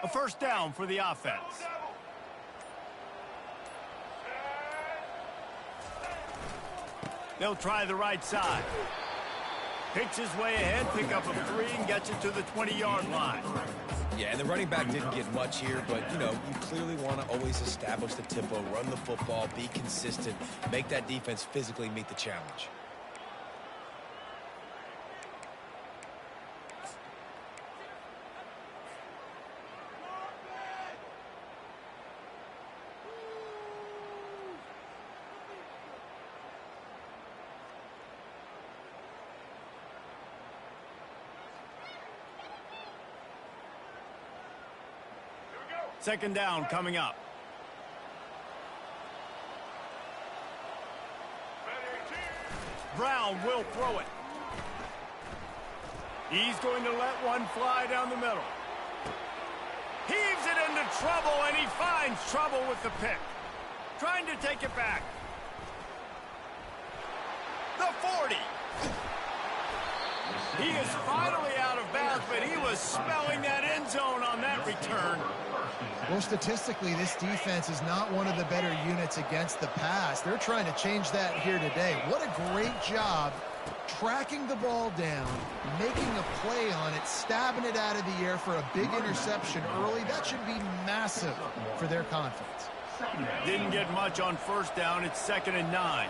A first down for the offense. They'll try the right side. Picks his way ahead, pick up a 3, and gets it to the 20-yard line. Yeah, and the running back didn't get much here, but, you know, you clearly want to always establish the tempo, run the football, be consistent, make that defense physically meet the challenge. Second down coming up. Brown will throw it. He's going to let one fly down the middle. Heaves it into trouble, and he finds trouble with the pick. Trying to take it back. The 40. He is finally out of bounds, but he was smelling that end zone on that return. Well, statistically, this defense is not one of the better units against the pass. They're trying to change that here today. What a great job tracking the ball down, making a play on it, stabbing it out of the air for a big interception early. That should be massive for their confidence. Didn't get much on first down. It's 2nd and 9.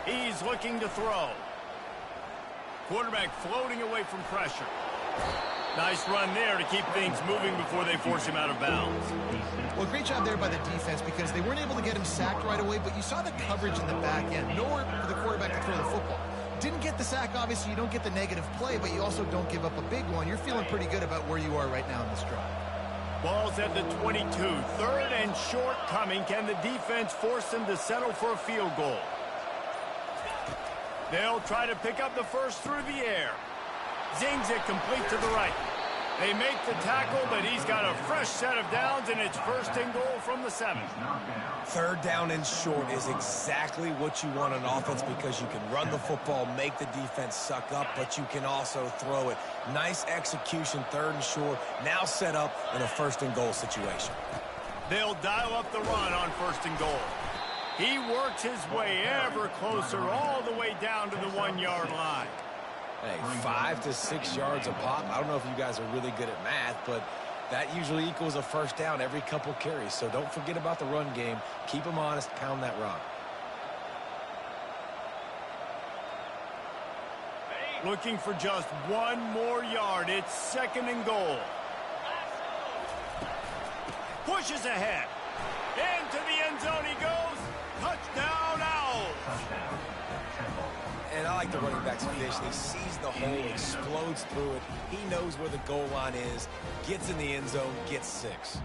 He's looking to throw. Quarterback floating away from pressure. Nice run there to keep things moving before they force him out of bounds. Well, great job there by the defense because they weren't able to get him sacked right away, but you saw the coverage in the back end. Nowhere for the quarterback to throw the football. Didn't get the sack, obviously. You don't get the negative play, but you also don't give up a big one. You're feeling pretty good about where you are right now in this drive. Ball's at the 22. 3rd and short coming. Can the defense force them to settle for a field goal? They'll try to pick up the first through the air. Zings it complete to the right. They make the tackle, but he's got a fresh set of downs, and it's 1st and goal from the 7. 3rd down and short is exactly what you want on offense because you can run the football, make the defense suck up, but you can also throw it. Nice execution, 3rd and short, now set up in a 1st and goal situation. They'll dial up the run on 1st and goal. He works his way ever closer all the way down to the 1-yard line. Hey, 5 to 6 yards a pop. I don't know if you guys are really good at math, but that usually equals a first down every couple carries. So don't forget about the run game. Keep them honest, pound that rock. Looking for just 1 more yard. It's 2nd and goal. Pushes ahead. Into the end zone he goes. Touchdown, Owls. And I like the running back's vision. He sees the hole, explodes through it. He knows where the goal line is, gets in the end zone, gets 6.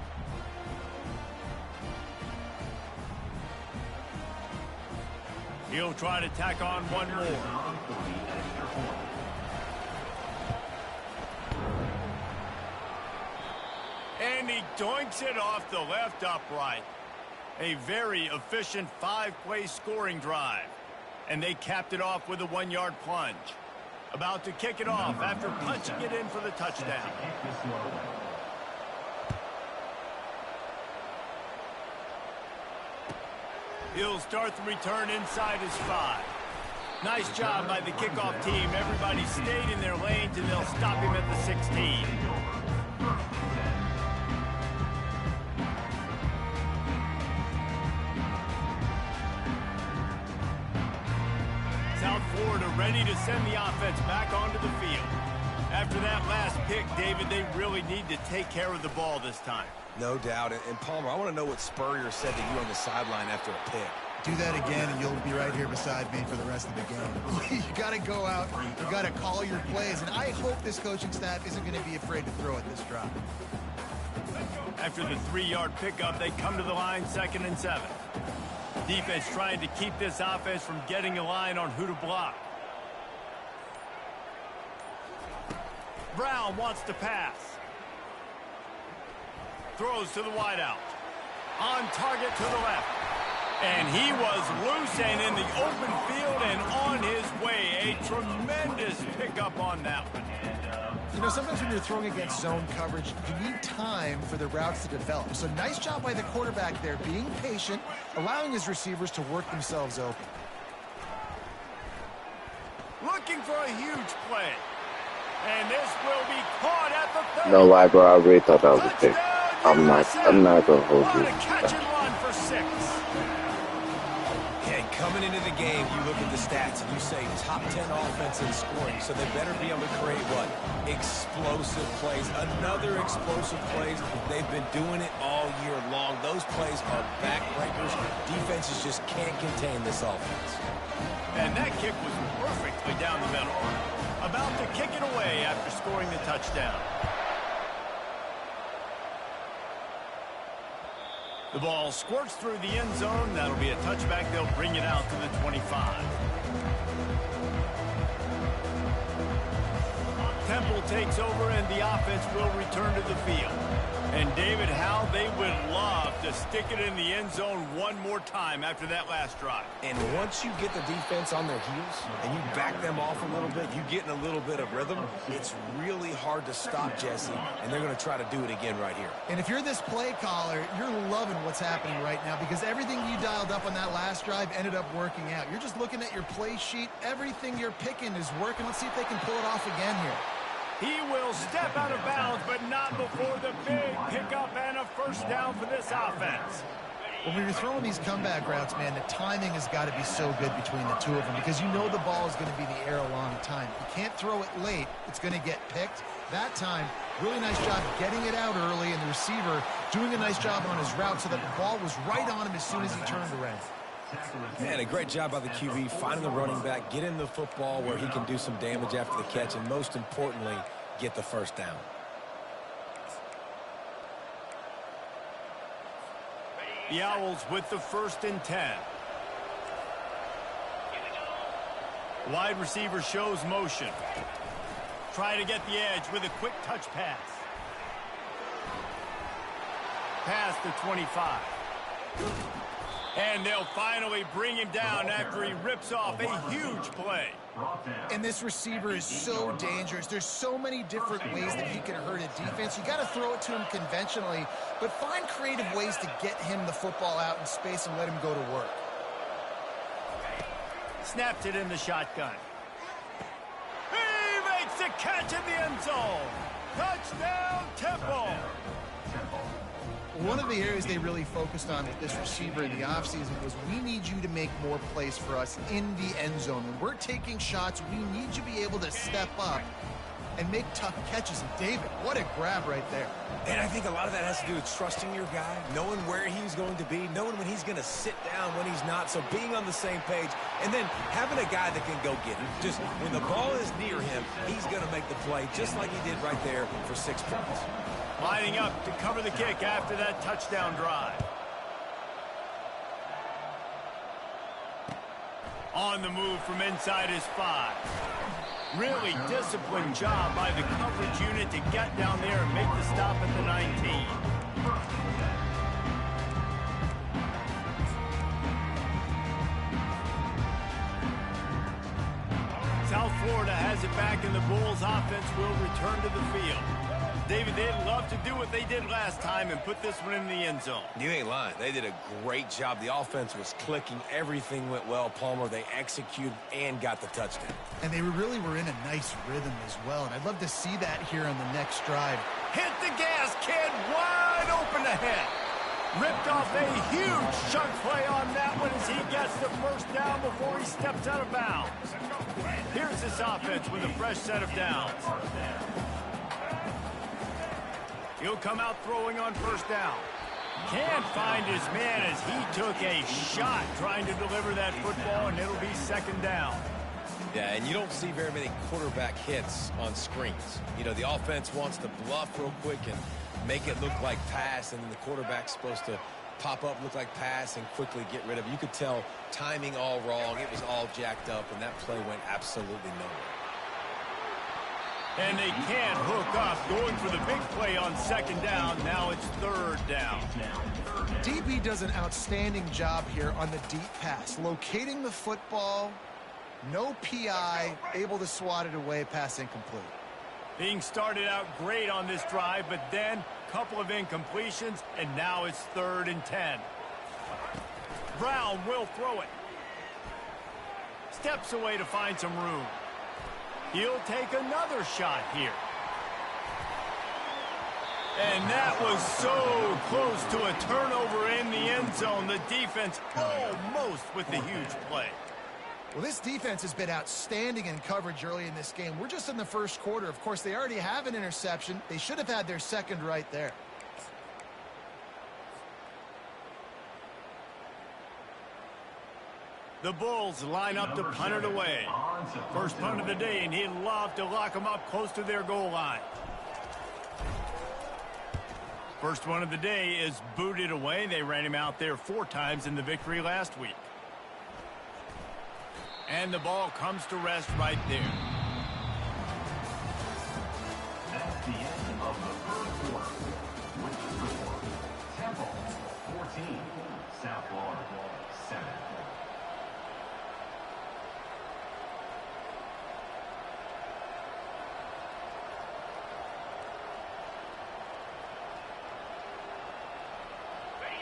He'll try to tack on 1 more. And he doinks it off the left upright. A very efficient 5-play scoring drive. And they capped it off with a 1-yard plunge. About to kick it off after punching it in for the touchdown. He'll start the return inside his 5. Nice job by the kickoff team. Everybody stayed in their lanes, and they'll stop him at the 16. South Florida ready to send the offense back onto the field. After that last pick, David, they really need to take care of the ball this time. No doubt. And Palmer, I want to know what Spurrier said to you on the sideline after a pick. Do that again, and you'll be right here beside me for the rest of the game. You got to go out. You got to call your plays, and I hope this coaching staff isn't going to be afraid to throw at this drive. After the 3-yard pickup, they come to the line 2nd and 7. Defense trying to keep this offense from getting a line on who to block. Brown wants to pass. Throws to the wideout. On target to the left. And he was loose and in the open field and on his way. A tremendous pickup on that one. You know, sometimes when you're throwing against zone coverage, you need time for the routes to develop. So nice job by the quarterback there, being patient, allowing his receivers to work themselves open. Looking for a huge play. And this will be caught at the 30. No lie, bro. I really thought that was a pick. Touchdown, I'm not gonna hold What you. a catch and run for 6. And coming into the game, you look at the stats and you say top 10 offense in scoring, so they better be able to create what? Explosive plays. Another explosive plays. They've been doing it all year long. Those plays are backbreakers. Defenses just can't contain this offense. And that kick was perfectly down the middle. About to kick it away after scoring the touchdown. The ball squirts through the end zone. That'll be a touchback. They'll bring it out to the 25. Temple takes over, and the offense will return to the field. And, David, how they would love to stick it in the end zone one more time after that last drive. And once you get the defense on their heels and you back them off a little bit, you get in a little bit of rhythm, it's really hard to stop, Jesse, and they're going to try to do it again right here. And if you're this play caller, you're loving what's happening right now because everything you dialed up on that last drive ended up working out. You're just looking at your play sheet. Everything you're picking is working. Let's see if they can pull it off again here. He will step out of bounds, but not before the big pickup and a first down for this offense. When you're throwing these comeback routes, man, the timing has got to be so good between the two of them because you know the ball is going to be in the air a long time. You can't throw it late. It's going to get picked. That time, really nice job getting it out early, and the receiver doing a nice job on his route so that the ball was right on him as soon as he turned around. Man, a great job by the QB, finding the running back, getting the football where he can do some damage after the catch, and most importantly, get the first down. The Owls with the 1st and 10. Wide receiver shows motion. Try to get the edge with a quick touch pass. Past the 25. And they'll finally bring him down after he rips off a huge play. And this receiver is so dangerous. There's so many different ways that he can hurt a defense. You got to throw it to him conventionally, but find creative ways to get him the football out in space and let him go to work. Snaps it in the shotgun. He makes the catch in the end zone. Touchdown, Temple. One of the areas they really focused on with this receiver in the offseason was we need you to make more plays for us in the end zone. When we're taking shots, we need you to be able to step up and make tough catches. And David, what a grab right there. And I think a lot of that has to do with trusting your guy, knowing where he's going to be, knowing when he's going to sit down, when he's not. So being on the same page, and then having a guy that can go get him. Just when the ball is near him, he's going to make the play just like he did right there for 6 points. Lining up to cover the kick after that touchdown drive. On the move from inside his 5. Really disciplined job by the coverage unit to get down there and make the stop at the 19. South Florida has it back, and the Bulls offense will return to the field. David, they'd love to do what they did last time and put this one in the end zone. You ain't lying. They did a great job. The offense was clicking. Everything went well, Palmer. They executed and got the touchdown. And they really were in a nice rhythm as well. And I'd love to see that here on the next drive. Hit the gas, kid. Wide open ahead. Ripped off a huge chunk play on that one as he gets the first down before he steps out of bounds. Here's this offense with a fresh set of downs. He'll come out throwing on first down. Can't find his man as he took a shot trying to deliver that football, and it'll be 2nd down. Yeah, and you don't see very many quarterback hits on screens. You know, the offense wants to bluff real quick and make it look like pass, and then the quarterback's supposed to pop up, look like pass, and quickly get rid of it. You could tell timing all wrong. It was all jacked up, and that play went absolutely nowhere. And they can't hook up, going for the big play on second down. Now it's third down. DB does an outstanding job here on the deep pass, locating the football, no PI, able to swat it away, pass incomplete. Being started out great on this drive, but then a couple of incompletions, and now it's 3rd and 10. Brown will throw it. Steps away to find some room. He'll take another shot here. And that was so close to a turnover in the end zone. The defense almost with the huge play. Well, this defense has been outstanding in coverage early in this game. We're just in the first quarter. Of course, they already have an interception. They should have had their second right there. The Bulls line up to punt it away. First punt of the day, and he'd love to lock them up close to their goal line. First one of the day is booted away. They ran him out there 4 times in the victory last week. And the ball comes to rest right there. That's the end of the third quarter. With the score, Temple 14, South Florida 7.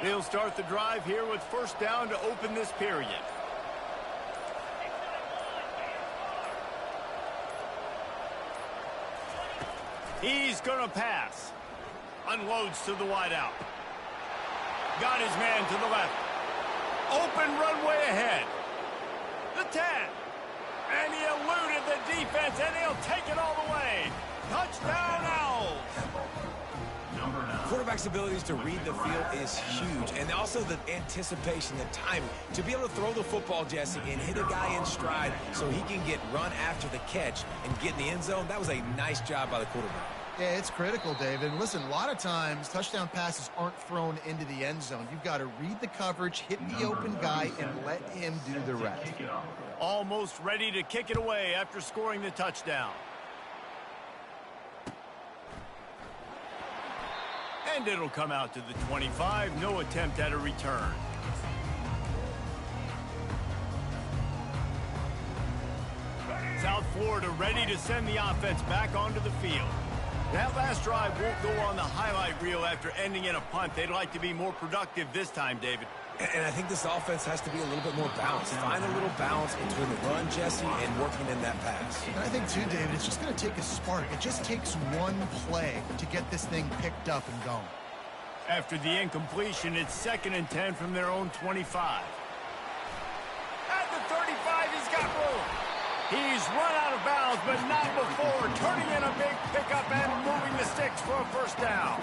They'll start the drive here with first down to open this period. He's going to pass. Unloads to the wideout. Got his man to the left. Open runway ahead. The 10. And he eluded the defense, and he'll take it all the way. Touchdown, Owls. Quarterback's abilities to read the field is huge, and also the anticipation, the timing. To be able to throw the football, Jesse, and hit a guy in stride so he can get run after the catch and get in the end zone, that was a nice job by the quarterback. Yeah, it's critical, David. And listen, a lot of times touchdown passes aren't thrown into the end zone. You've got to read the coverage, hit the open guy, and let him do the rest. Almost ready to kick it away after scoring the touchdown. And it'll come out to the 25. No attempt at a return. South Florida ready to send the offense back onto the field. That last drive won't go on the highlight reel after ending in a punt. They'd like to be more productive this time, David. And I think this offense has to be a little bit more balanced. Find a little balance between the run, Jesse, and working in that pass. And I think, too, David, it's just going to take a spark. It just takes one play to get this thing picked up and going. After the incompletion, it's 2nd and 10 from their own 25. At the 35, he's got room. He's run out of bounds, but not before turning in a big pickup and moving the sticks for a first down.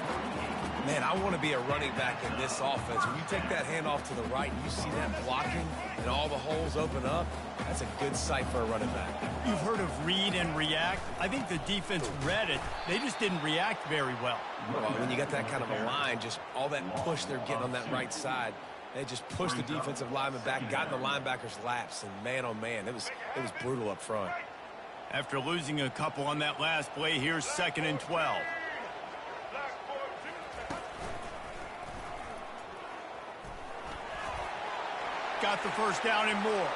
Man, I want to be a running back in this offense. When you take that handoff to the right and you see that blocking and all the holes open up, that's a good sight for a running back. You've heard of read and react. I think the defense read it. They just didn't react very well. Well, when you got that kind of a line, just all that push they're getting on that right side, they just pushed the defensive lineman back, got in the linebacker's laps, and man, oh man, it was brutal up front. After losing a couple on that last play, here's 2nd and 12. Got the first down and more.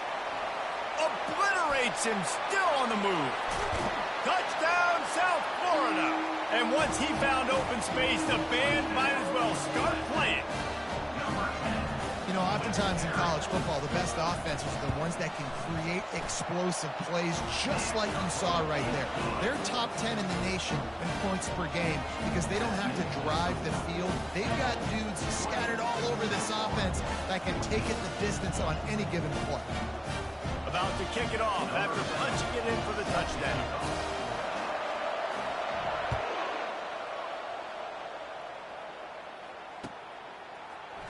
Obliterates him, still on the move. Touchdown, South Florida. And once he found open space, the band might as well start playing. You know, oftentimes in college football, the best offenses are the ones that can create explosive plays just like you saw right there. They're top 10 in the nation in points per game because they don't have to drive the field. They've got dudes scattered all over this offense that can take it the distance on any given play. About to kick it off after punching it in for the touchdown.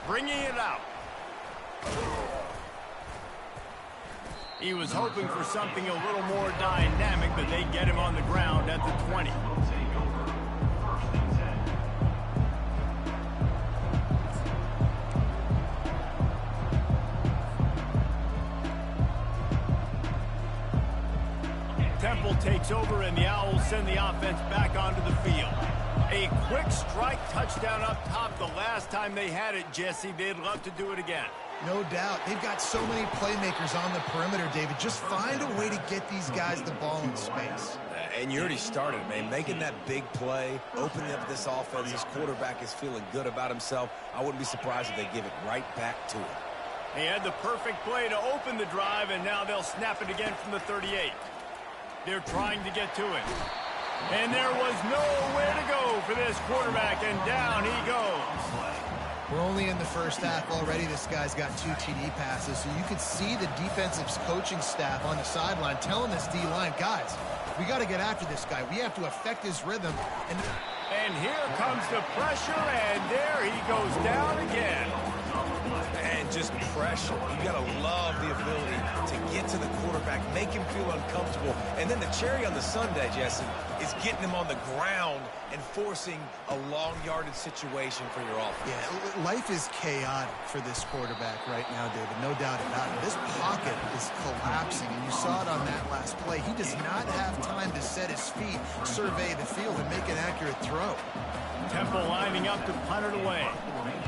Bringing it out. He was hoping for something a little more dynamic, but they get him on the ground at the 20. Temple Temple takes over, and the Owls send the offense back onto the field. A quick strike touchdown up top the last time they had it, Jesse. They'd love to do it again. No doubt. They've got so many playmakers on the perimeter, David. Just find a way to get these guys the ball in space. And you already started, man. Making that big play, opening up this offense. This quarterback is feeling good about himself. I wouldn't be surprised if they give it right back to him. He had the perfect play to open the drive, and now they'll snap it again from the 38. They're trying to get to it. And there was nowhere to go for this quarterback, and down he goes. We're only in the first half already. This guy's got 2 TD passes, so you could see the defensive coaching staff on the sideline telling this D-line, guys, we got to get after this guy. We have to affect his rhythm. And here comes the pressure, and there he goes down again. And just pressure. You got to love the ability to get to the quarterback, make him feel uncomfortable. And then the cherry on the sundae, Jesse, is getting him on the ground and forcing a long yardage situation for your offense. Yeah, life is chaotic for this quarterback right now, David. No doubt about it. This pocket is collapsing, and you saw it on that last play. He does not have time to set his feet, survey the field, and make an accurate throw. Temple lining up to punt it away.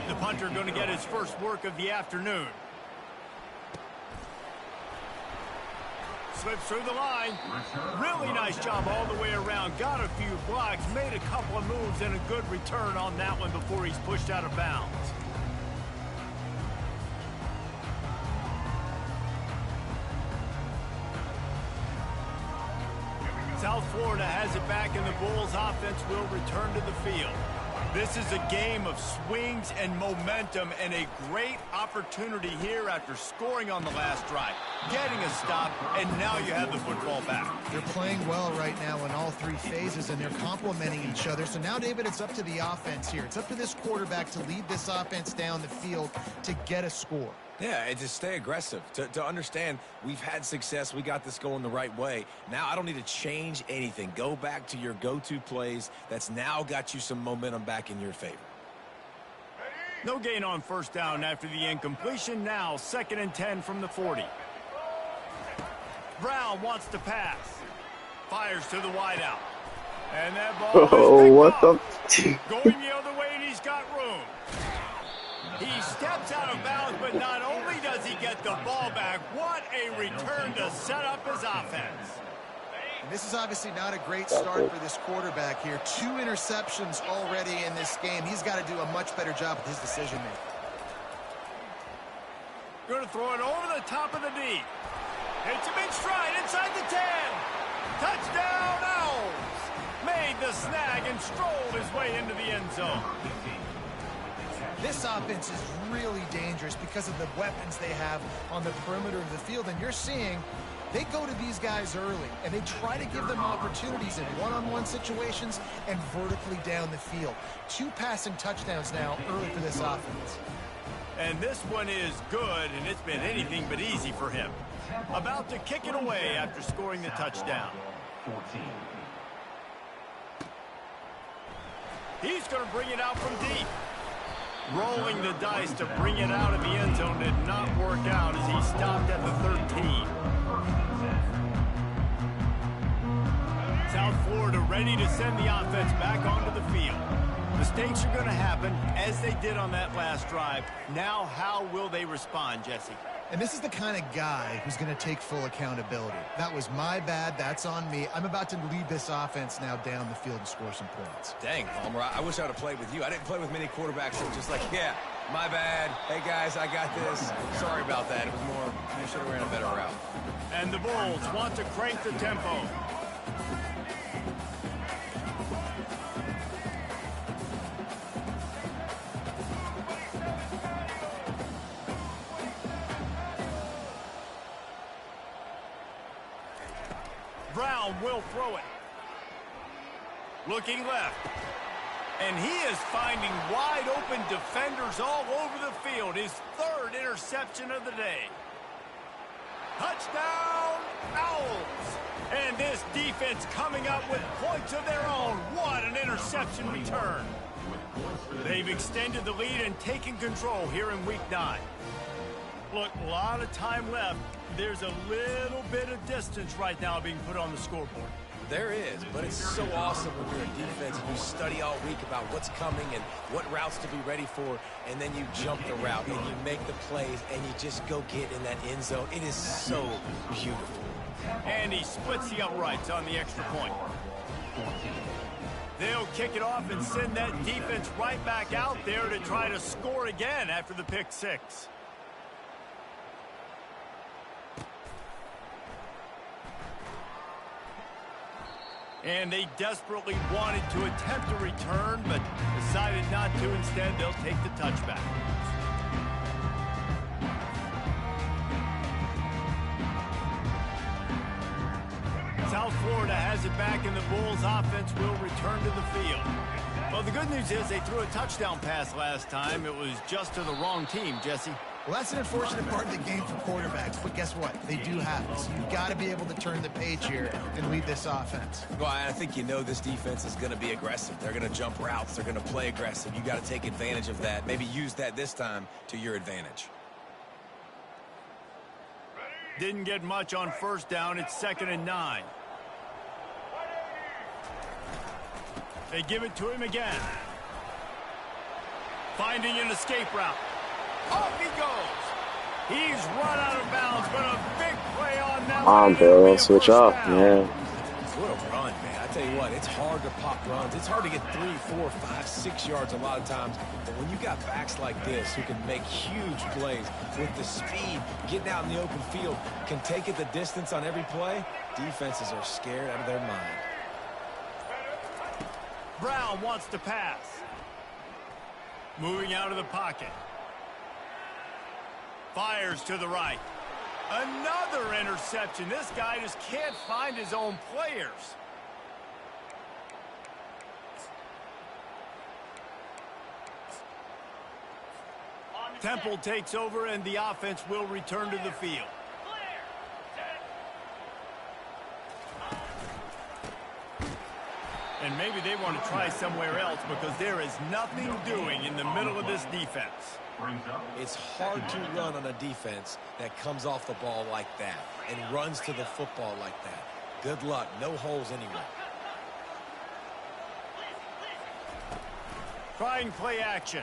The punter going to get his first work of the afternoon. Slips through the line. Really nice job all the way around. Got a few blocks, made a couple of moves, and a good return on that one before he's pushed out of bounds. South Florida has it back, and the Bulls offense will return to the field. This is a game of swings and momentum, and a great opportunity here after scoring on the last drive, getting a stop, and now you have the football back. They're playing well right now in all 3 phases, and they're complementing each other. So now, David, it's up to the offense here. It's up to this quarterback to lead this offense down the field to get a score. Yeah, and to stay aggressive, to understand we've had success, we got this going the right way. Now I don't need to change anything. Go back to your go-to plays. That's now got you some momentum back in your favor. No gain on first down after the incompletion. Now 2nd and 10 from the 40. Brown wants to pass. Fires to the wideout. And that ball is what the? going the other way, and he's got room. He steps out of bounds, but not only does he get the ball back, what a return to set up his offense. And this is obviously not a great start for this quarterback here. 2 interceptions already in this game. He's got to do a much better job with his decision-making. Going to throw it over the top of the D. Hits him in stride inside the 10. Touchdown, Owls. Made the snag and strolled his way into the end zone. This offense is really dangerous because of the weapons they have on the perimeter of the field. And you're seeing they go to these guys early, and they try to give them opportunities in one-on-one situations and vertically down the field. 2 passing touchdowns now early for this offense. And this one is good, and it's been anything but easy for him. About to kick it away after scoring the touchdown. 14. He's going to bring it out from deep. Rolling the dice to bring it out of the end zone did not work out as he stopped at the 13. South Florida ready to send the offense back onto the field. Mistakes are going to happen as they did on that last drive. Now how will they respond, Jesse? And this is the kind of guy who's going to take full accountability. That was my bad. That's on me. I'm about to lead this offense now down the field and score some points. Dang, Palmer, I wish I would have played with you. I didn't play with many quarterbacks that were just like, yeah, my bad. Hey, guys, I got this. Sorry about that. It was more, you should have ran a better route. And the Bulls want to crank the tempo. Brown will throw it. Looking left. And he is finding wide open defenders all over the field. His 3rd interception of the day. Touchdown, Owls. And this defense coming up with points of their own. What an interception return. They've extended the lead and taken control here in Week 9. Look, a lot of time left. There's a little bit of distance right now being put on the scoreboard. There is, but it's so awesome when you're a defense and you study all week about what's coming and what routes to be ready for, and then you jump the route and you make the plays and you just go get in that end zone. It is so beautiful. And he splits the uprights on the extra point. They'll kick it off and send that defense right back out there to try to score again after the pick six. And they desperately wanted to attempt a return, but decided not to. Instead, they'll take the touchback. South Florida has it back, and the Bulls offense will return to the field. Well, the good news is they threw a touchdown pass last time. It was just to the wrong team, Jesse. Well, that's an unfortunate part of the game for quarterbacks, but guess what? They do have it. So you've got to be able to turn the page here and lead this offense. Well, I think you know this defense is going to be aggressive. They're going to jump routes. They're going to play aggressive. You got to take advantage of that. Maybe use that this time to your advantage. Didn't get much on first down. It's 2nd and 9. They give it to him again. Finding an escape route. Off he goes. He's run out of bounds, but a big play on that one. Bill, switch off, man. What a run, man. I tell you what, it's hard to pop runs. It's hard to get 3, 4, 5, 6 yards a lot of times. But when you got backs like this who can make huge plays with the speed, getting out in the open field, can take it the distance on every play, defenses are scared out of their mind. Brown wants to pass. Moving out of the pocket. Fires to the right. Another interception. This guy just can't find his own players. Temple takes over and the offense will return to the field. And maybe they want to try somewhere else because there is nothing doing in the middle of this defense. It's hard to run on a defense that comes off the ball like that and runs to the football like that. Good luck. No holes anywhere. Trying play action.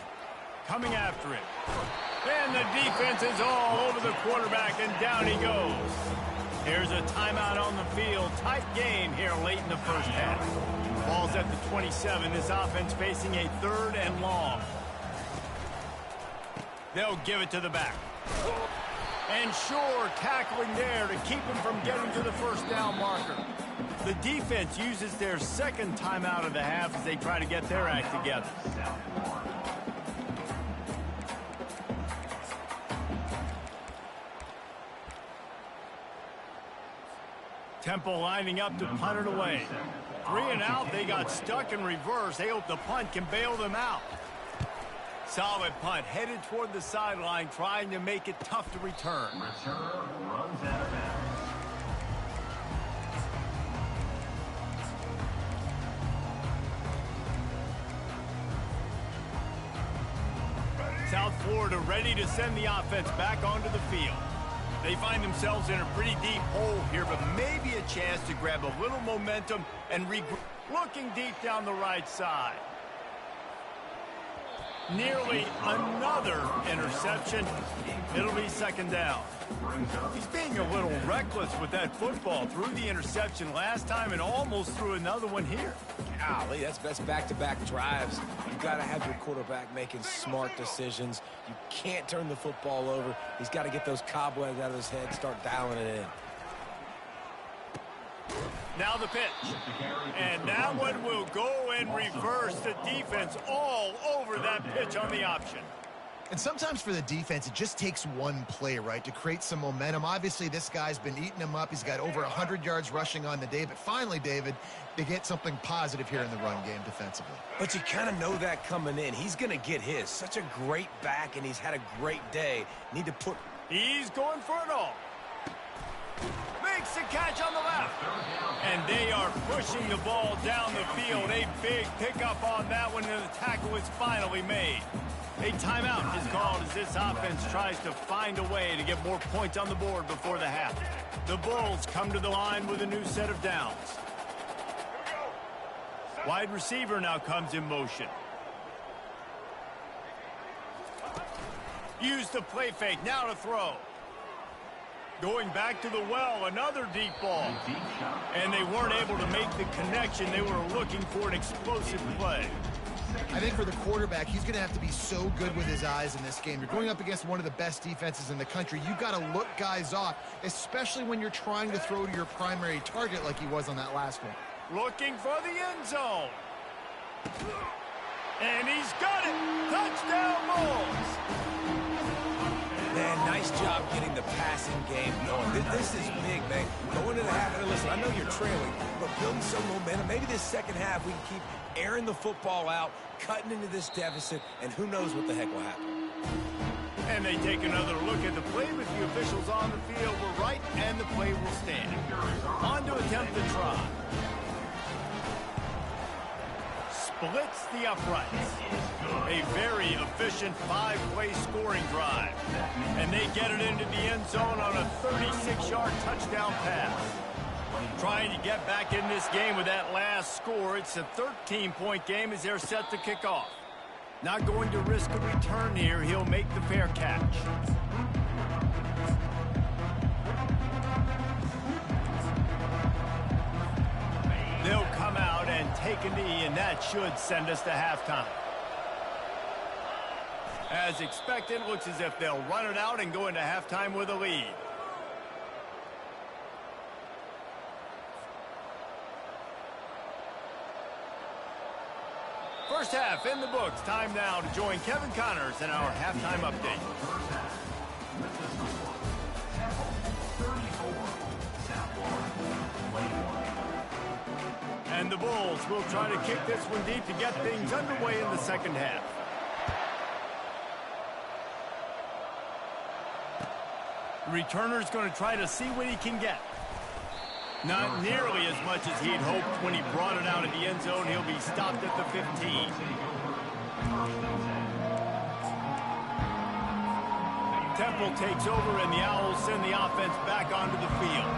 Coming after it. And the defense is all over the quarterback, and down he goes. Here's a timeout on the field. Tight game here late in the first half. Ball's at the 27. This offense facing a 3rd and long. They'll give it to the back. And sure, tackling there to keep him from getting to the first down marker. The defense uses their 2nd timeout of the half as they try to get their act together. Temple lining up to punt it away. 3 and out, they got stuck in reverse. They hope the punt can bail them out. Solid punt, headed toward the sideline, trying to make it tough to return. Returner runs out of bounds. South Florida ready to send the offense back onto the field. They find themselves in a pretty deep hole here, but maybe a chance to grab a little momentum and regroup. Looking deep down the right side. Nearly another interception. It'll be 2nd down. He's being a little reckless with that football. Threw the interception last time and almost threw another one here. Golly, that's best back-to-back drives. You got to have your quarterback making smart decisions. You can't turn the football over. He's got to get those cobwebs out of his head, start dialing it in. Now the pitch. And that one will go in reverse. The defense all over that pitch on the option. And sometimes for the defense, it just takes one play, right, to create some momentum. Obviously, this guy's been eating him up. He's got over 100 yards rushing on the day. But finally, David, they get something positive here in the run game defensively. But you kind of know that coming in. He's going to get his. Such a great back, and he's had a great day. Need to put... He's going for it all. Big makes the catch on the left. And they are pushing the ball down the field. A big pickup on that one, and the tackle is finally made. A timeout is called as this offense tries to find a way to get more points on the board before the half. The Bulls come to the line with a new set of downs. Wide receiver now comes in motion. Use the play fake, now to throw. Going back to the well, another deep ball. And they weren't able to make the connection. They were looking for an explosive play. I think for the quarterback, he's going to have to be so good with his eyes in this game. You're going up against one of the best defenses in the country. You've got to look guys off, especially when you're trying to throw to your primary target like he was on that last one. Looking for the end zone. And he's got it. Touchdown, Bulls. Man, nice job getting the passing game going. This is big, man. Going to the half, and listen, I know you're trailing, but building some momentum. Maybe this second half we can keep airing the football out, cutting into this deficit, and who knows what the heck will happen. And they take another look at the play, but the officials on the field were right, and the play will stand. On to attempt the try. Splits the uprights. A very efficient 5-play scoring drive. And they get it into the end zone on a 36-yard touchdown pass. Trying to get back in this game with that last score. It's a 13-point game as they're set to kick off. Not going to risk a return here. He'll make the fair catch. They'll come out and take a knee, and that should send us to halftime. As expected, looks as if they'll run it out and go into halftime with a lead. First half in the books. Time now to join Kevin Connors in our halftime update. And the Bulls will try to kick this one deep to get things underway in the second half. The returner's going to try to see what he can get. Not nearly as much as he'd hoped when he brought it out of the end zone. He'll be stopped at the 15. Temple takes over, and the Owls send the offense back onto the field.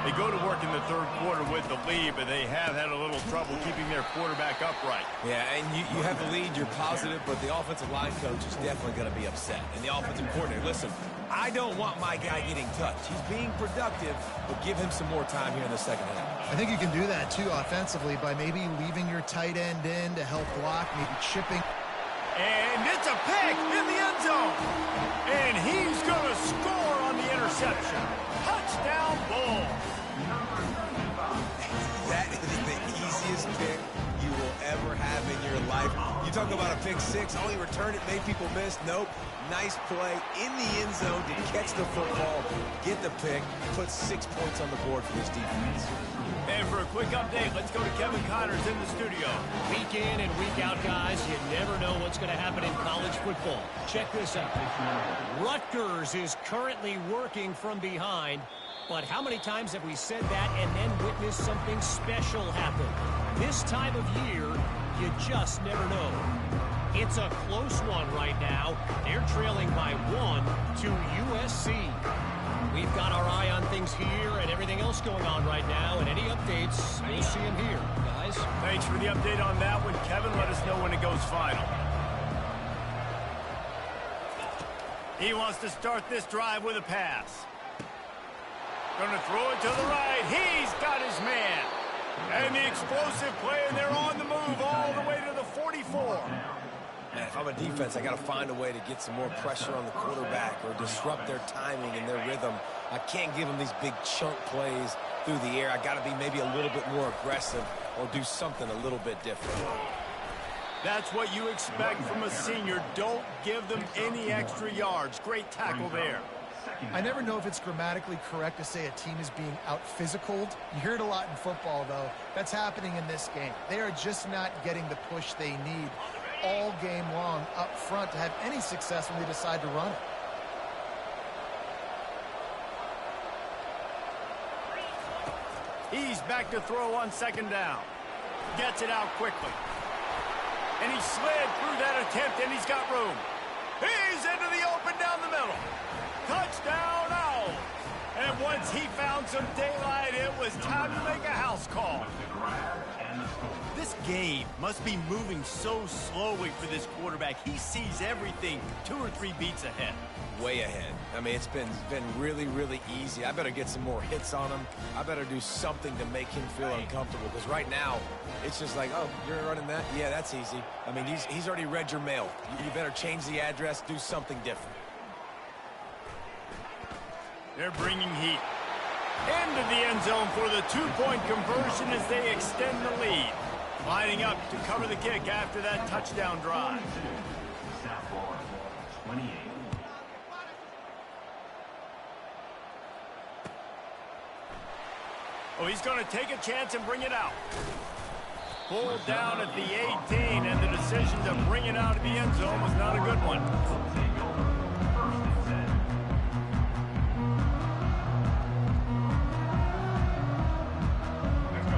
They go to work in the third quarter with the lead, but they have had a little trouble keeping their quarterback upright. Yeah, and you have the lead, you're positive, but the offensive line coach is definitely going to be upset. And the offensive coordinator, listen, I don't want my guy getting touched. He's being productive, but give him some more time here in the second half. I think you can do that, too, offensively, by maybe leaving your tight end in to help block, maybe chipping. And it's a pick in the end zone. And he's going to score on the interception. Touchdown, Bulls. That is the easiest pick you will ever have in your life. You talk about a pick six, only return it, made people miss. Nope. Nice play in the end zone to catch the football, get the pick, put 6 points on the board for this defense. And for a quick update, let's go to Kevin Connors in the studio. Week in and week out, guys, you never know what's going to happen in college football. Check this out. Rutgers is currently working from behind, but how many times have we said that and then witnessed something special happen? This time of year, you just never know. It's a close one right now. They're trailing by 1 to USC. We've got our eye on things here and everything else going on right now, and any updates, we'll see them here, guys. Thanks for the update on that one, Kevin. Let us know when it goes final. He wants to start this drive with a pass. Going to throw it to the right. He's got his man. And the explosive play, and they're on the move all the way to the 44. Man, if I'm a defense, I got to find a way to get some more pressure on the quarterback or disrupt their timing and their rhythm. I can't give them these big chunk plays through the air. I got to be maybe a little bit more aggressive or do something a little bit different. That's what you expect from a senior. Don't give them any extra yards. Great tackle there. I never know if it's grammatically correct to say a team is being out-physicaled. You hear it a lot in football, though. That's happening in this game. They are just not getting the push they need all game long up front to have any success when they decide to run it. He's back to throw on second down. Gets it out quickly. And he slid through that attempt, and he's got room. He's into the open down the middle. Touchdown, Owls. And once he found some daylight, it was time to make a house call. This game must be moving so slowly for this quarterback. He sees everything 2 or 3 beats ahead. Way ahead. I mean, it's been really, really easy. I better get some more hits on him. I better do something to make him feel uncomfortable, because right now, it's just like, oh, you're running that? Yeah, that's easy. I mean, he's already read your mail. You better change the address, do something different. They're bringing heat into the end zone for the 2-point conversion as they extend the lead. Lining up to cover the kick after that touchdown drive. South Florida, 28. Oh, he's going to take a chance and bring it out. Pulled down at the 18, and the decision to bring it out of the end zone was not a good one.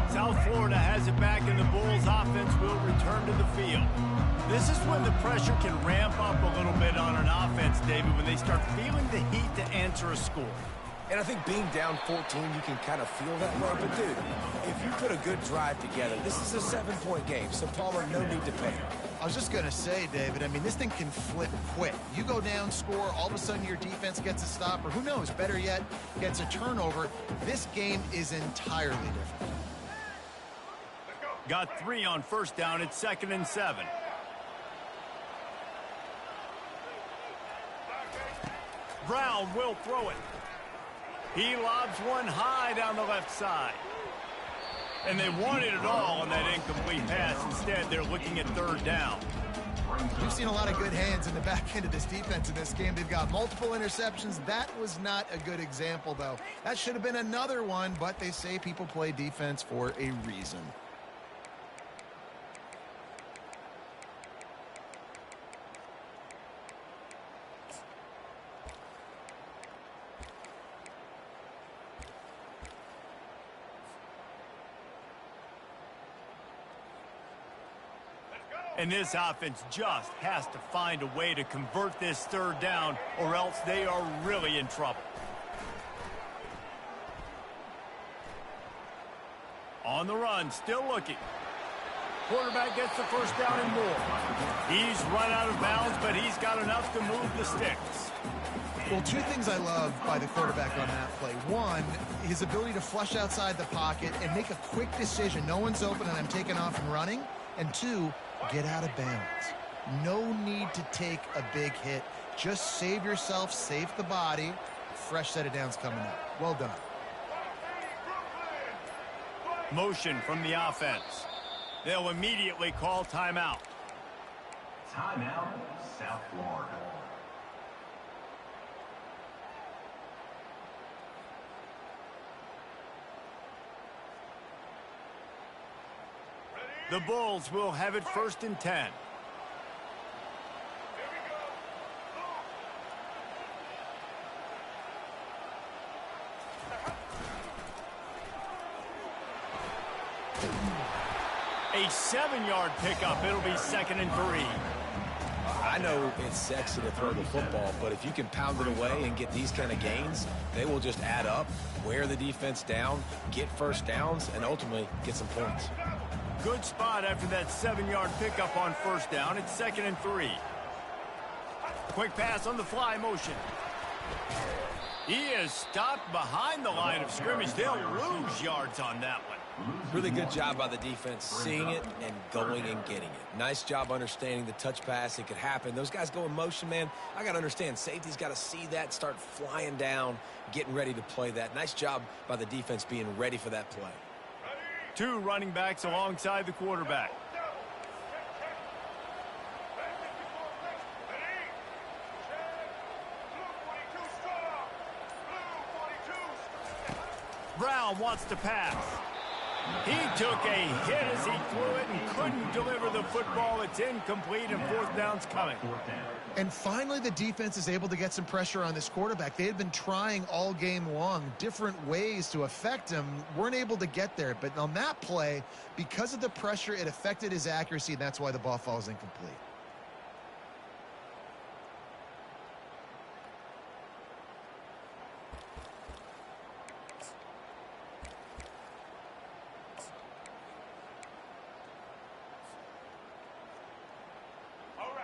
South Florida has it back, and the Bulls offense will return to the field. This is when the pressure can ramp up a little bit on an offense, David, when they start feeling the heat to answer a score. And I think being down 14, you can kind of feel that way. But, dude, if you put a good drive together, this is a 7-point game, so Palmer, no need to panic. I was just going to say, David, I mean, this thing can flip quick. You go down, score, all of a sudden your defense gets a stop, or who knows, better yet, gets a turnover. This game is entirely different. Got 3 on first down. It's 2nd and 7. Brown will throw it. He lobs one high down the left side. And they wanted it all on that incomplete pass. Instead, they're looking at 3rd down. We've seen a lot of good hands in the back end of this defense in this game. They've got multiple interceptions. That was not a good example, though. That should have been another one, but they say people play defense for a reason. And this offense just has to find a way to convert this 3rd down, or else they are really in trouble. On the run, still looking. Quarterback gets the first down and more. He's run out of bounds, but he's got enough to move the sticks. Well, 2 things I love by the quarterback on that play. 1, his ability to flush outside the pocket and make a quick decision. No one's open and I'm taking off and running. And 2, get out of bounds. No need to take a big hit. Just save yourself, save the body. Fresh set of downs coming up. Well done. Motion from the offense. They'll immediately call timeout. Timeout, South Florida. The Bulls will have it 1st and 10. A 7-yard pickup. It'll be 2nd and 3. I know it's sexy to throw the football, but if you can pound it away and get these kind of gains, they will just add up, wear the defense down, get first downs, and ultimately get some points. Good spot after that 7-yard pickup on first down. It's 2nd and 3. Quick pass on the fly motion. He is stopped behind the line of scrimmage. They'll lose yards on that one. Really good job by the defense, seeing it and going and getting it. Nice job understanding the touch pass. It could happen. Those guys go in motion, man. I got to understand, safety's got to see that, start flying down, getting ready to play that. Nice job by the defense being ready for that play. 2 running backs alongside the quarterback. Brown wants to pass. He took a hit as he threw it and couldn't deliver the football. It's incomplete, and 4th down's coming. 4th down. And finally, the defense is able to get some pressure on this quarterback. They had been trying all game long different ways to affect him, weren't able to get there. But on that play, because of the pressure, it affected his accuracy, and that's why the ball falls incomplete.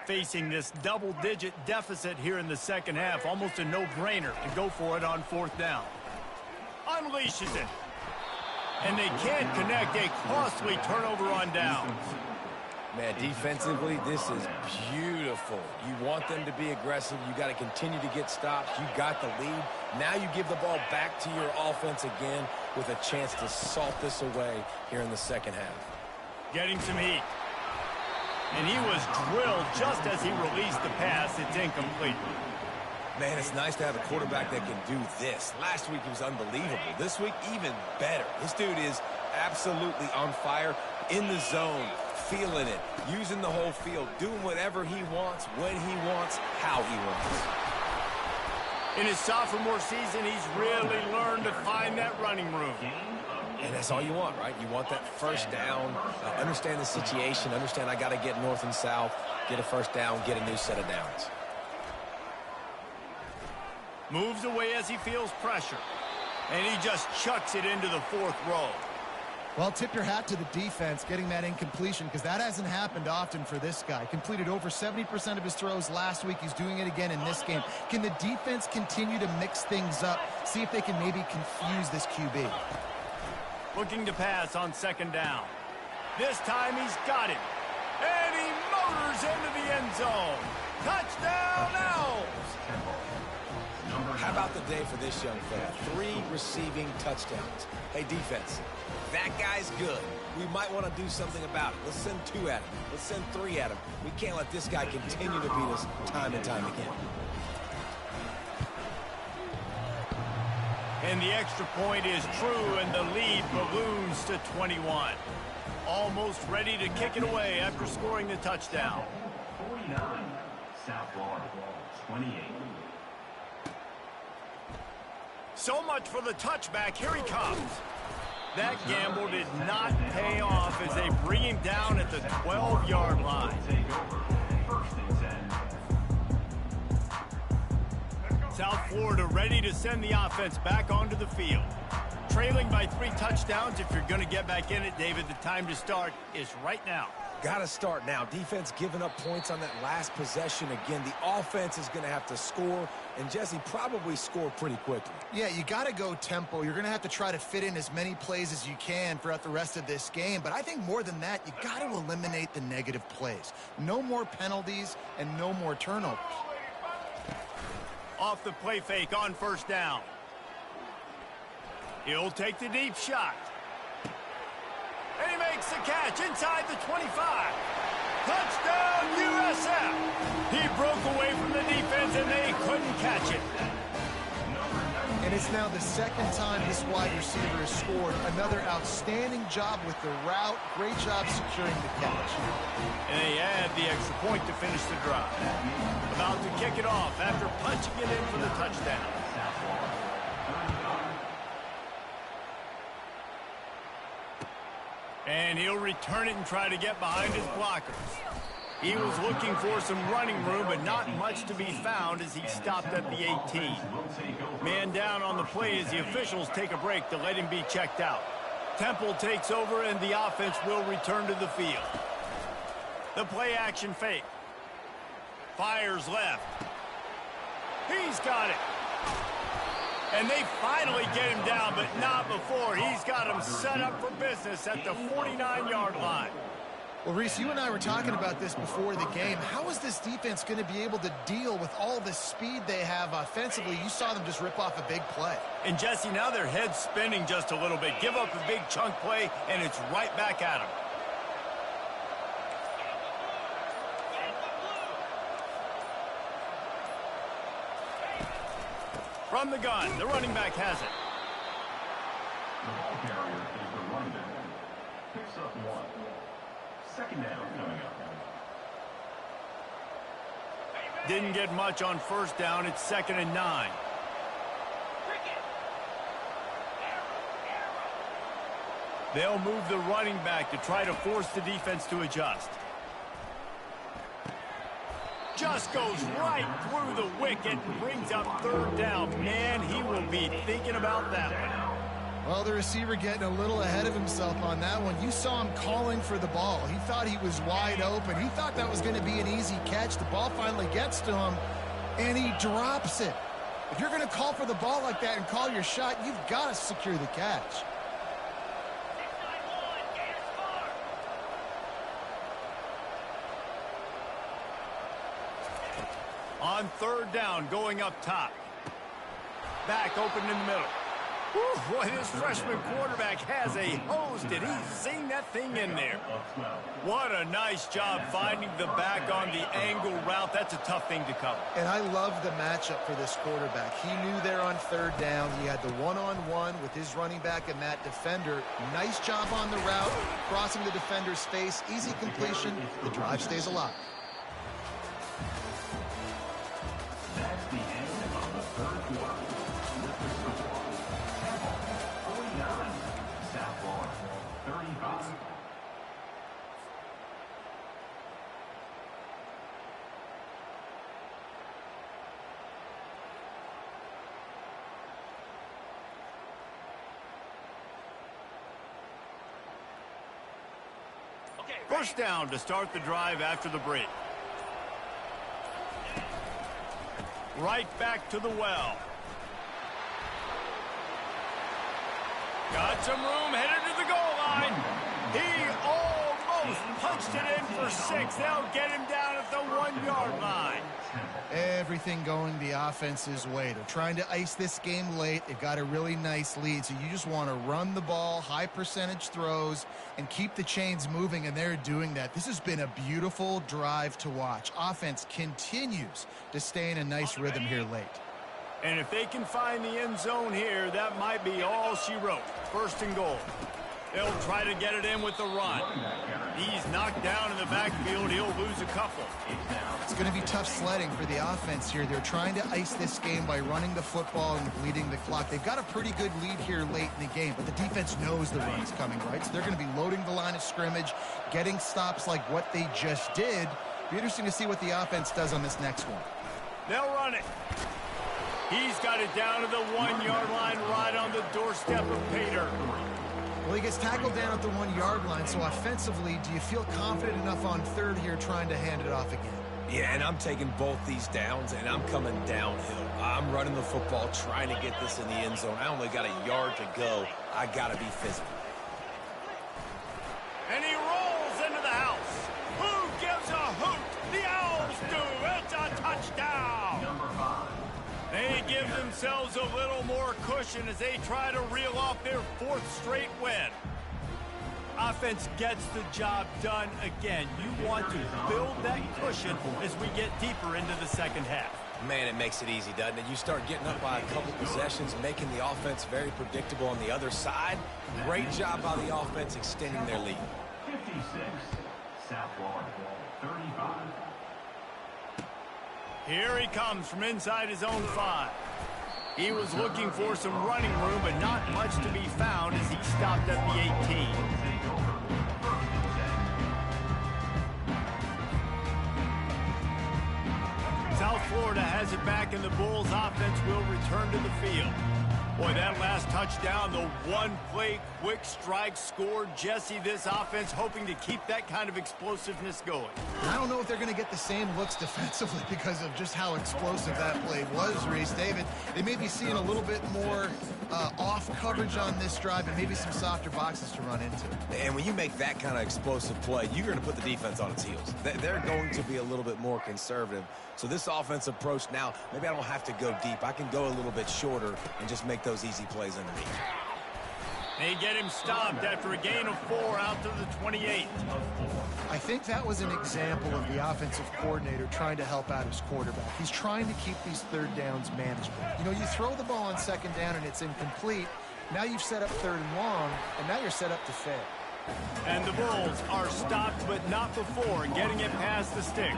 Facing this double-digit deficit here in the second half, almost a no-brainer to go for it on fourth down. Unleashes it. And they can't connect, a costly turnover on downs. Man, defensively, this is beautiful. You want them to be aggressive. You got to continue to get stops. You got the lead. Now you give the ball back to your offense again with a chance to salt this away here in the second half. Getting some heat. And he was drilled just as he released the pass. It's incomplete. Man, it's nice to have a quarterback that can do this. Last week he was unbelievable. This week, even better. This dude is absolutely on fire, in the zone, feeling it, using the whole field, doing whatever he wants, when he wants, how he wants. In his sophomore season, he's really learned to find that running room. And that's all you want, right? You want that first down, understand the situation, understand I got to get north and south, get a first down, get a new set of downs. Moves away as he feels pressure. And he just chucks it into the fourth row. Well, tip your hat to the defense getting that incompletion, because that hasn't happened often for this guy. Completed over 70% of his throws last week. He's doing it again in this game. Can the defense continue to mix things up, see if they can maybe confuse this QB? Looking to pass on second down. This time he's got it. And he motors into the end zone. Touchdown Owls! How about the day for this young fella? 3 receiving touchdowns. Hey, defense, that guy's good. We might want to do something about it. Let's send 2 at him. Let's send 3 at him. We can't let this guy continue to beat us time and time again. And the extra point is true, and the lead balloons to 21. Almost ready to kick it away after scoring the touchdown. 49, South Florida, 28. So much for the touchback. Here he comes. That gamble did not pay off as they bring him down at the 12-yard line. First and 10. South Florida ready to send the offense back onto the field. Trailing by 3 touchdowns. If you're going to get back in it, David, the time to start is right now. Got to start now. Defense giving up points on that last possession. Again, the offense is going to have to score, and Jesse probably score pretty quickly. Yeah, you got to go tempo. You're going to have to try to fit in as many plays as you can throughout the rest of this game. But I think more than that, you got to eliminate the negative plays. No more penalties and no more turnovers. Off the play fake on first down. He'll take the deep shot. And he makes the catch inside the 25. Touchdown, USF. He broke away from the defense, and they couldn't catch it. And it's now the second time this wide receiver has scored. Another outstanding job with the route. Great job securing the catch. And they add the extra point to finish the drive. About to kick it off after punching it in for the touchdown. And he'll return it and try to get behind his blockers. He was looking for some running room, but not much to be found as he stopped at the 18. Man down on the play as the officials take a break to let him be checked out. Temple takes over, and the offense will return to the field. The play action fake. Fires left. He's got it. And they finally get him down, but not before. He's got him set up for business at the 49-yard line. Well, Reese, you and I were talking about this before the game. How is this defense going to be able to deal with all the speed they have offensively? You saw them just rip off a big play. And, Jesse, now their head's spinning just a little bit. Give up a big chunk play, and it's right back at them. From the gun, the running back has it. The ball carrier is the running back. Picks up 1. Second down coming up. Didn't get much on first down. It's 2nd and 9. They'll move the running back to try to force the defense to adjust. Just goes right through the wicket, brings up 3rd down. Man, he will be thinking about that one. Well, the receiver getting a little ahead of himself on that one. You saw him calling for the ball. He thought he was wide open. He thought that was going to be an easy catch. The ball finally gets to him, and he drops it. If you're going to call for the ball like that and call your shot, you've got to secure the catch. On 3rd down, going up top. Back open in the middle. Whew, boy, this freshman quarterback has a hose. Did he sing that thing in there? What a nice job finding the back on the angle route. That's a tough thing to cover. And I love the matchup for this quarterback. He knew there on 3rd down. He had the one-on-one with his running back and that defender. Nice job on the route, crossing the defender's face. Easy completion. The drive stays alive. That's the end of the 3rd quarter. With the score, Temple 49, South Florida 35. First down to start the drive after the break. Right back to the well. Got some room, headed to the goal line. He almost punched it in for 6. They'll get him down at the 1-yard line. Everything going the offense's way. They're trying to ice this game late. They've got a really nice lead, so you just want to run the ball, high percentage throws, and keep the chains moving, and they're doing that. This has been a beautiful drive to watch. Offense continues to stay in a nice rhythm here late. And if they can find the end zone here, that might be all she wrote. 1st and goal. They'll try to get it in with the run. He's knocked down in the backfield. He'll lose a couple. It's going to be tough sledding for the offense here. They're trying to ice this game by running the football and bleeding the clock. They've got a pretty good lead here late in the game, but the defense knows the run's coming, right? So they're going to be loading the line of scrimmage, getting stops like what they just did. Be interesting to see what the offense does on this next one. They'll run it. He's got it down to the 1-yard line, right on the doorstep of Pater. Well, he gets tackled down at the 1-yard line, so offensively, do you feel confident enough on 3rd here trying to hand it off again? Yeah, and I'm taking both these downs, and I'm coming downhill. I'm running the football, trying to get this in the end zone. I only got a yard to go. I got to be physical. And he rolls into the house. Who gives a hoot? The Owls do. It's a touchdown. Number 5. They give themselves a little more cushion as they try to reel off their 4th straight win. Offense gets the job done again. You want to build that cushion as we get deeper into the 2nd half. Man, it makes it easy, doesn't it? You start getting up by a couple possessions, making the offense very predictable on the other side. Great job by the offense extending their lead. 56, South Florida 35. Here he comes from inside his own 5. He was looking for some running room, but not much to be found as he stopped at the 18. South Florida has it back, and the Bulls offense will return to the field. Boy, that last touchdown, the one-play quick strike score. Jesse, this offense hoping to keep that kind of explosiveness going. I don't know if they're going to get the same looks defensively because of just how explosive that play was, Reese. David, they may be seeing a little bit more off coverage on this drive and maybe some softer boxes to run into. And when you make that kind of explosive play, you're going to put the defense on its heels. They're going to be a little bit more conservative. So this offensive approach now, maybe I don't have to go deep. I can go a little bit shorter and just make those easy plays underneath. They get him stopped after a gain of 4 out to the 28. I think that was an example of the offensive coordinator trying to help out his quarterback. He's trying to keep these 3rd downs manageable. You know, you throw the ball on 2nd down and it's incomplete. Now you've set up 3rd and long, and now you're set up to fail. And the Bulls are stopped, but not before getting it past the sticks.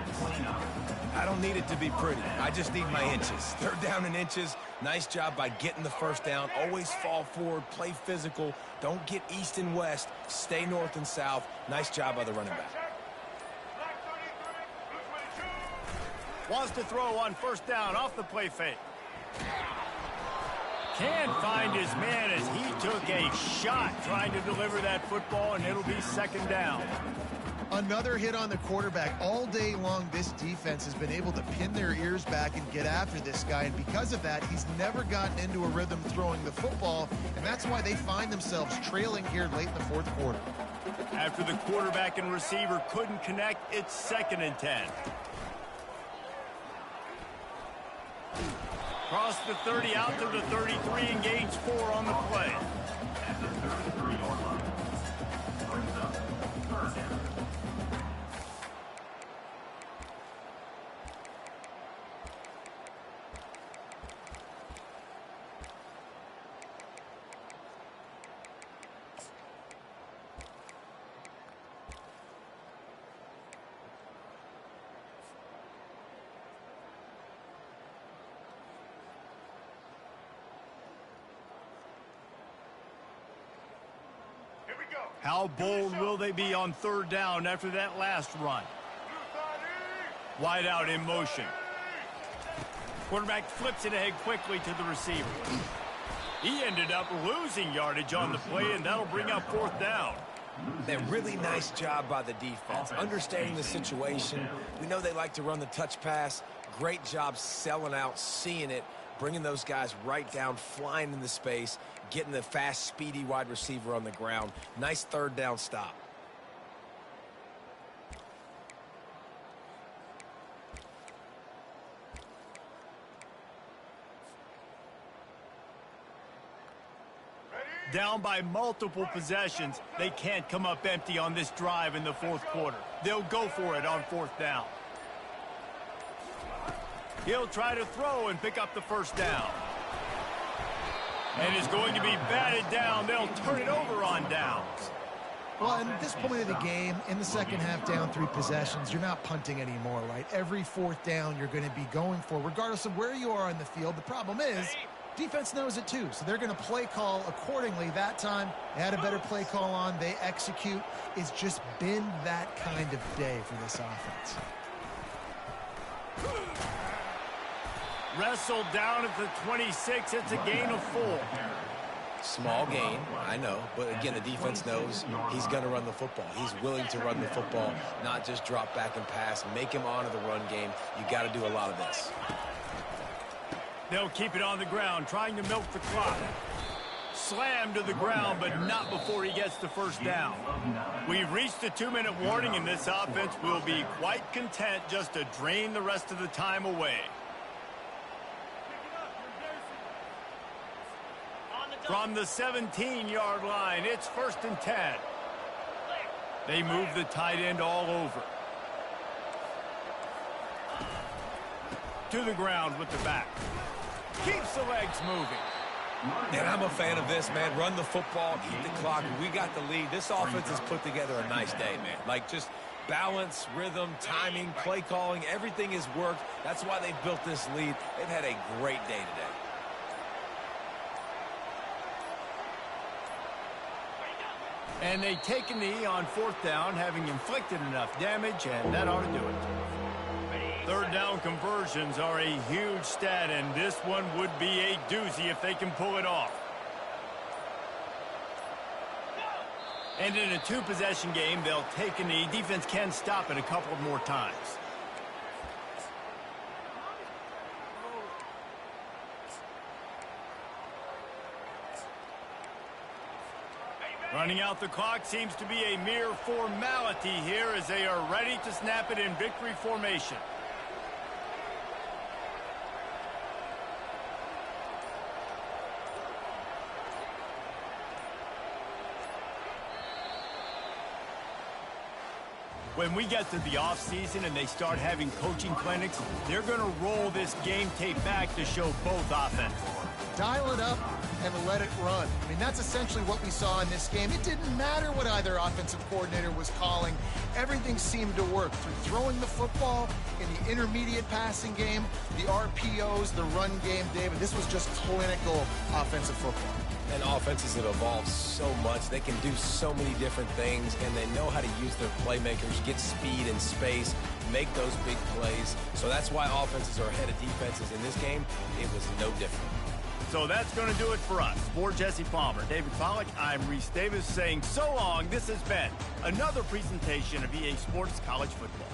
I don't need it to be pretty. I just need my inches. Third down in inches. Nice job by getting the first down. Always fall forward, play physical. Don't get east and west. Stay north and south. Nice job by the running back. Wants to throw on first down off the play fake. Can't find his man as he took a shot trying to deliver that football, and it'll be second down. Another hit on the quarterback. All day long, this defense has been able to pin their ears back and get after this guy, and because of that, he's never gotten into a rhythm throwing the football, and that's why they find themselves trailing here late in the fourth quarter. After the quarterback and receiver couldn't connect, it's 2nd and 10. Across the 30 out to the 33 and gains 4 on the play. At the 33-yard line. Brings up third down. How bold will they be on third down after that last run? Wide out in motion. Quarterback flips it ahead quickly to the receiver. He ended up losing yardage on the play, and that'll bring up 4th down. A really nice job by the defense, understanding the situation. We know they like to run the touch pass. Great job selling out, seeing it, bringing those guys right down, flying into space, getting the fast, speedy wide receiver on the ground. Nice third down stop. Down by multiple possessions, they can't come up empty on this drive in the fourth quarter. They'll go for it on 4th down. He'll try to throw and pick up the first down. And is going to be batted down. They'll turn it over on downs. Well, at this point of the game, in the second half, down 3 possessions, you're not punting anymore, right? Every 4th down you're going to be going for, regardless of where you are on the field. The problem is, defense knows it too, so they're going to play call accordingly. That time, they had a better play call on. They execute. It's just been that kind of day for this offense. Wrestled down at the 26. It's a gain of 4. Small gain, I know, but again, the defense knows he's going to run the football. He's willing to run the football, not just drop back and pass, make him honor the run game. You got to do a lot of this. They'll keep it on the ground, trying to milk the clock. Slammed to the ground, but not before he gets the first down. We've reached the 2-minute warning, and this offense will be quite content just to drain the rest of the time away. From the 17-yard line, it's 1st and 10. They move the tight end all over. To the ground with the back. Keeps the legs moving. And I'm a fan of this, man. Run the football, keep the clock. We got the lead. This offense has put together a nice day, man. Like, just balance, rhythm, timing, play calling, everything has worked. That's why they've built this lead. They've had a great day today. And they take a knee on 4th down, having inflicted enough damage, and that ought to do it. 3rd down conversions are a huge stat, and this one would be a doozy if they can pull it off. And in a 2-possession game, they'll take a knee. Defense can stop it a couple more times. Running out the clock seems to be a mere formality here as they are ready to snap it in victory formation. When we get to the offseason and they start having coaching clinics, they're going to roll this game tape back to show both offenses. Dial it up and let it run. I mean, that's essentially what we saw in this game. It didn't matter what either offensive coordinator was calling. Everything seemed to work through throwing the football in the intermediate passing game, the RPOs, the run game, David. This was just clinical offensive football. And offenses have evolved so much. They can do so many different things, and they know how to use their playmakers, get speed and space, make those big plays. So that's why offenses are ahead of defenses. In this game, it was no different. So that's going to do it for us. For Jesse Palmer, David Pollack, I'm Reese Davis saying so long. This has been another presentation of EA Sports College Football.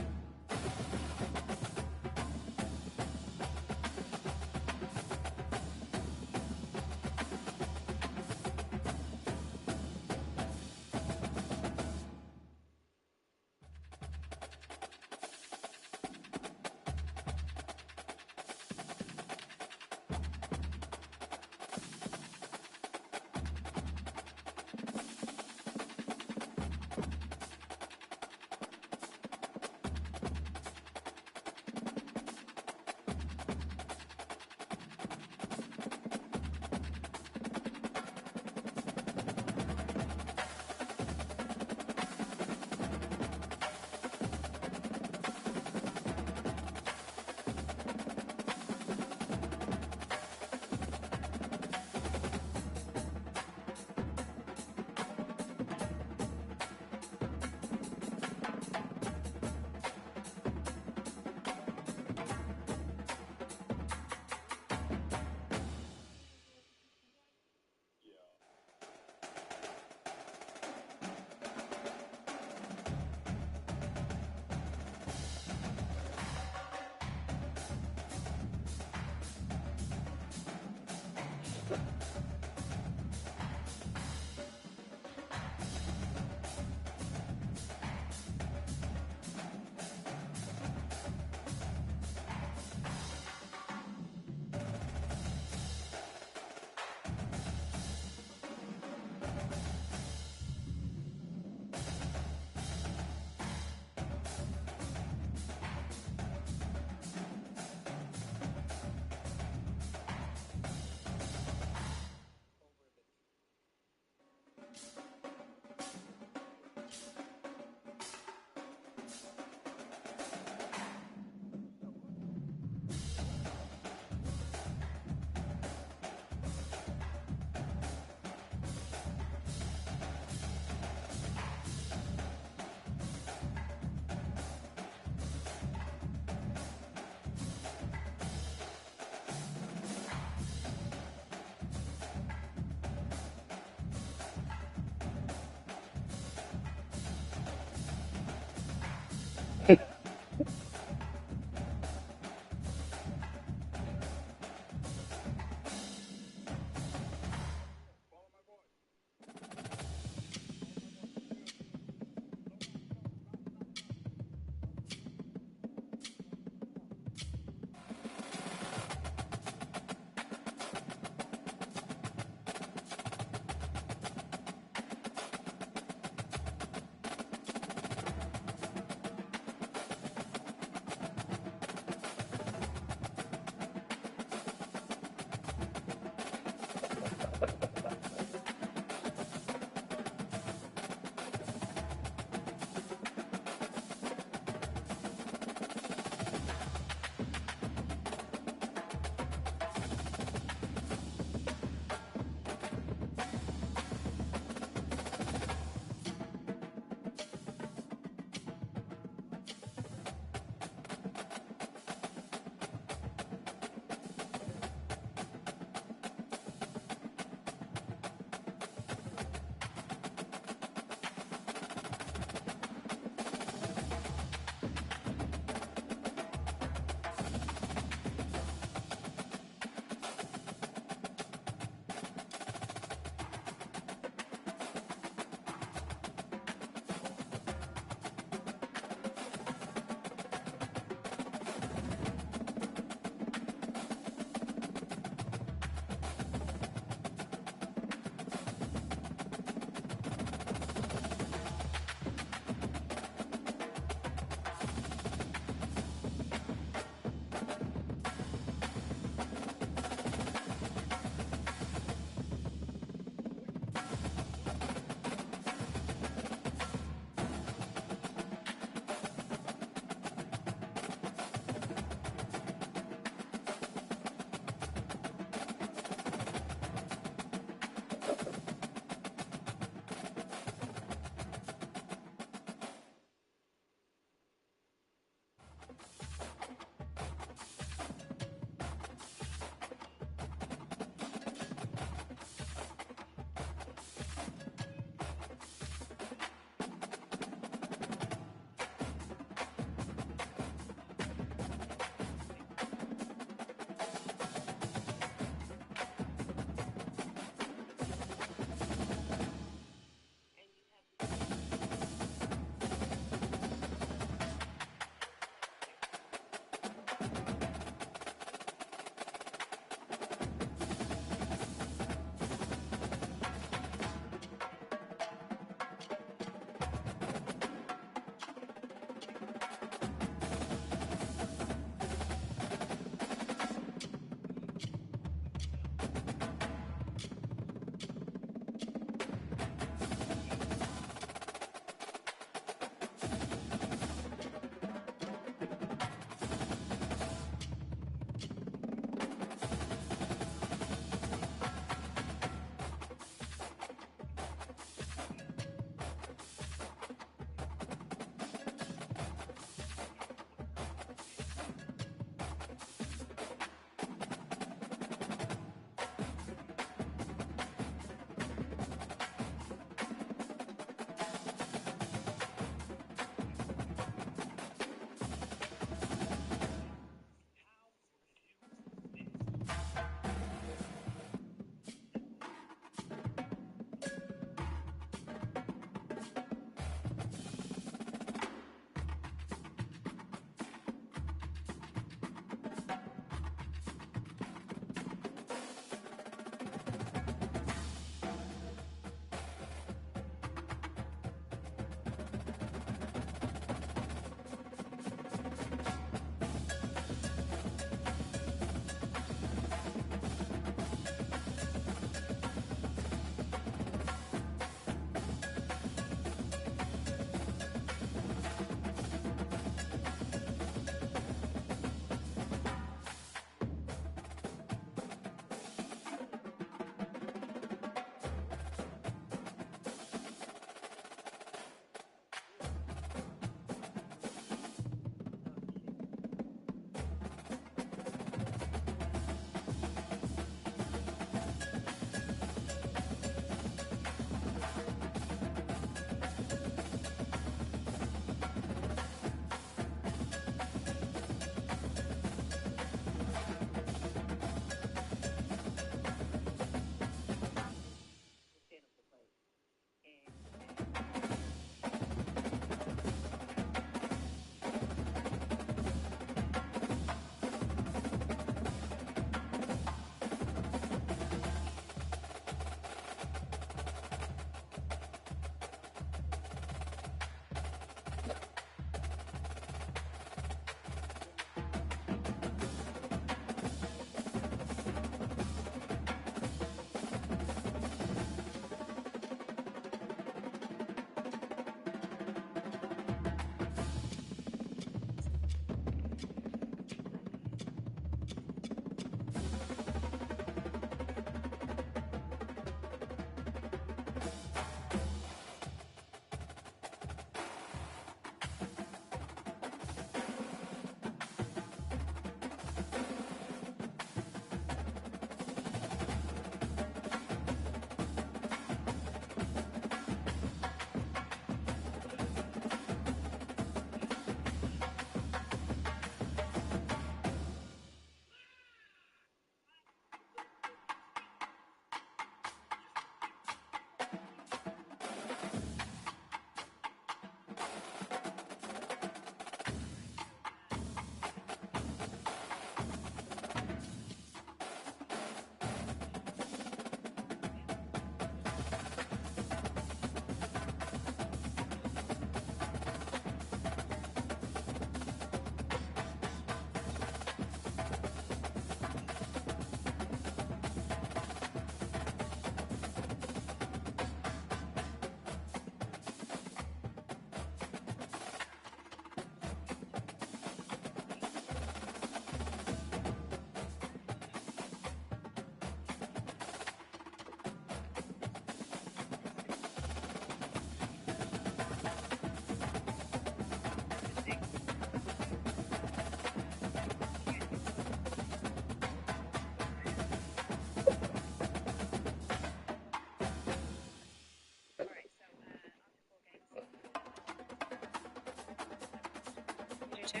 too?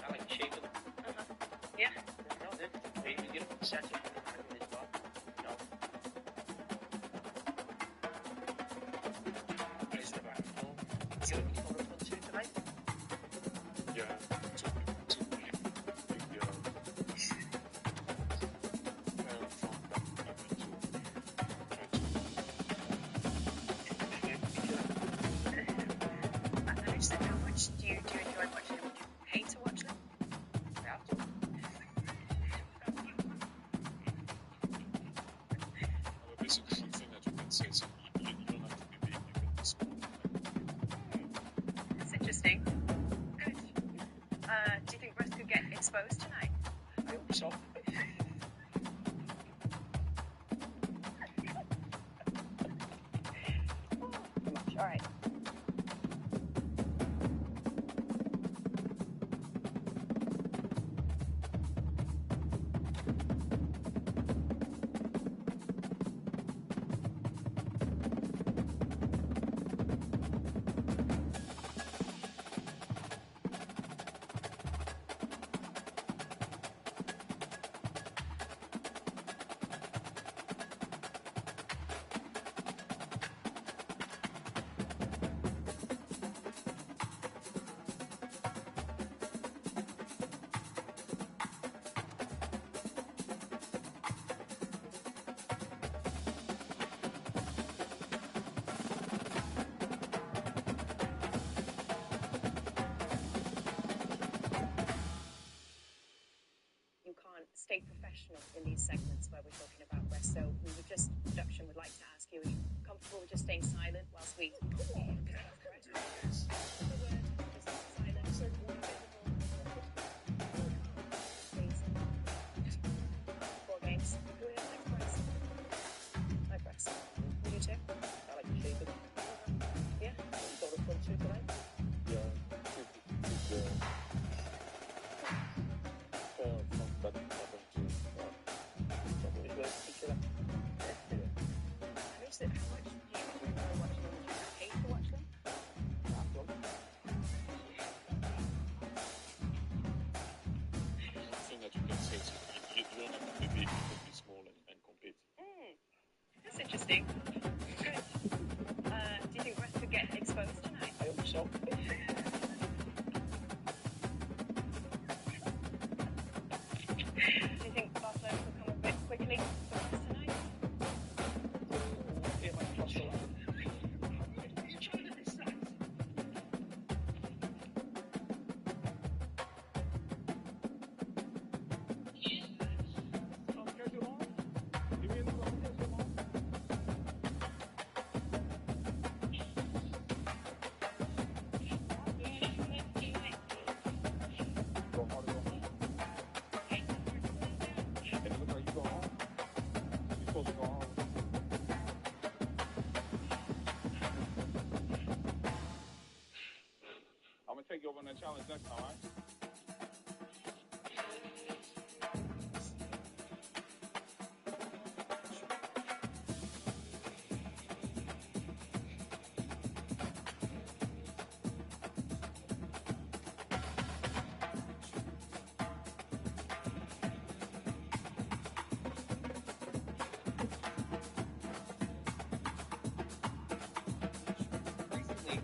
I like the shape of them. Yeah. No, they're even good for the setting as well. You know. Plays the back four. Is it looking for the front two tonight? Yeah. I noticed that how much do you enjoy watching them? Would you pay to watch them? I have to. Well, basically, one thing that you can say is you don't have to be big, you can be small. That's interesting. Good. Do you think Russ could get exposed tonight? I hope so. All right. You can't stay professional in these segments where we're talking about rest. So we would just, production would like to ask you, are you comfortable with just staying silent whilst we... Correct? Just silent. Please. 4 games. Who would have like press? Like press. Would you too? I like the shape of them. Yeah? You got the front two tonight? Yeah. From that happened to Which way each other? I noticed that how much do you enjoy watching them? Would you pay to watch them? I have to. one thing that you can say is you don't have to be big, you can be small and compete. That's interesting. Good. Do you think Russ could get exposed tonight? I hope so. Do you think Barcelona will come a bit quickly for Russ tonight? It might cross the line. I'm gonna take you over on that challenge next time, all right? Recently,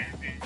Champion.